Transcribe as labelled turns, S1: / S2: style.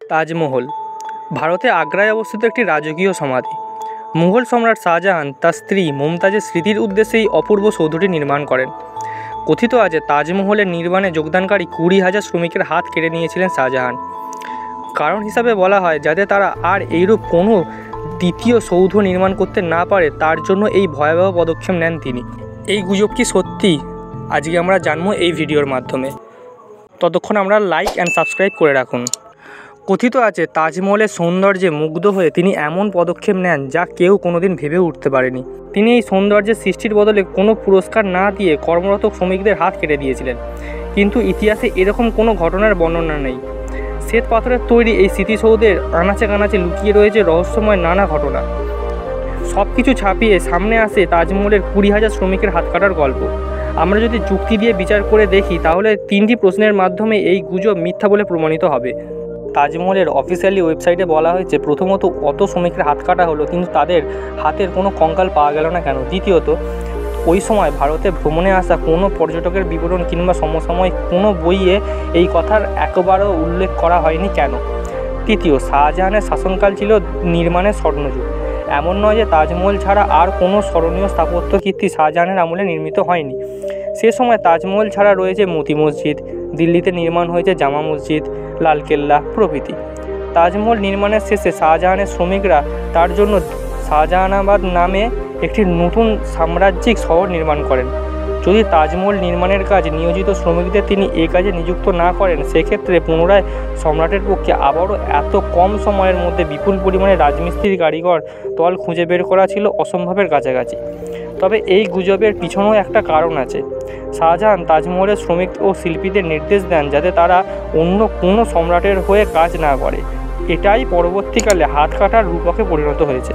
S1: তাজমহল ভারতে আগ্রায় অবস্থিত একটি রাজকীয় সমাধি। মুঘল সম্রাট শাহজাহান তার স্ত্রী মমতাজের স্মৃতির উদ্দেশ্যে এই অপূর্ব সৌধটি নির্মাণ করেন। কথিত আছে তাজমহলের নির্মাণে যোগদানকারী 20,000 শ্রমিকের হাত কেড়ে নিয়েছিলেন শাহজাহান। কারণ হিসাবে বলা হয় যাতে তারা আর এইরূপ কোনো দ্বিতীয় সৌধ নির্মাণ করতে না পারে, তার জন্য এই ভয়াবহ পদক্ষেপ নেন তিনি। এই গুজব কি সত্যি? আজকে আমরা জানবো এই ভিডিওর মাধ্যমে। ততক্ষণ আমরা লাইক অ্যান্ড সাবস্ক্রাইব করে রাখুন। কথিত আছে তাজমহলের সৌন্দর্যে মুগ্ধ হয়ে তিনি এমন পদক্ষেপ নেন যা কেউ কোনোদিন ভেবে উঠতে পারেনি। তিনি এই সৌন্দর্যের সৃষ্টির বদলে কোনো পুরস্কার না দিয়ে কর্মরত শ্রমিকদের হাত কেটে দিয়েছিলেন। কিন্তু ইতিহাসে এরকম কোনো ঘটনার বর্ণনা নেই। শ্বেত পাথরের তৈরি এই স্মৃতিসৌধের আনাচে কানাচে লুকিয়ে রয়েছে রহস্যময় নানা ঘটনা। সব কিছু ছাপিয়ে সামনে আসে তাজমহলের 20,000 শ্রমিকের হাত কাটার গল্প। আমরা যদি যুক্তি দিয়ে বিচার করে দেখি তাহলে 3টি প্রশ্নের মাধ্যমে এই গুজব মিথ্যা বলে প্রমাণিত হবে। তাজমহলের অফিসিয়ালি ওয়েবসাইটে বলা হয়েছে, প্রথমত অত শ্রমিকের হাত কাটা হলো কিন্তু তাদের হাতের কোনো কঙ্কাল পাওয়া গেল না কেন? দ্বিতীয়ত, ওই সময় ভারতে ভ্রমণে আসা কোনো পর্যটকের বিবরণ কিংবা সমসাময়িক কোনো বইয়ে এই কথার একবারও উল্লেখ করা হয়নি কেন? তৃতীয়, শাহজাহানের শাসনকাল ছিল নির্মাণের স্বর্ণযুগ। এমন নয় যে তাজমহল ছাড়া আর কোনো স্মরণীয় স্থাপত্য কীর্তি শাহজাহানের আমলে নির্মিত হয়নি। সে সময় তাজমহল ছাড়া রয়েছে মতি মসজিদ, দিল্লিতে নির্মাণ হয়েছে জামা মসজিদ, লালকেল্লা প্রভৃতি। তাজমহল নির্মাণের শেষে শাহজাহানের শ্রমিকরা তার জন্য শাহজাহানাবাদ নামে একটি নতুন সাম্রাজ্যিক শহর নির্মাণ করেন। যদি তাজমহল নির্মাণের কাজ নিয়োজিত শ্রমিকদের তিনি এ কাজে নিযুক্ত না করেন, সেক্ষেত্রে পুনরায় সম্রাটের পক্ষে আবারও এত কম সময়ের মধ্যে বিপুল পরিমাণে রাজমিস্ত্রি কারিগর দল খুঁজে বের করা ছিল অসম্ভবের কাছাকাছি। তবে এই গুজবের পিছনেও একটা কারণ আছে। শাহজাহান তাজমহলের শ্রমিক ও শিল্পীদের নির্দেশ দেন যাতে তারা অন্য কোনো সম্রাটের হয়ে কাজ না করে। এটাই পরবর্তীকালে হাত কাটার রূপকে পরিণত হয়েছে।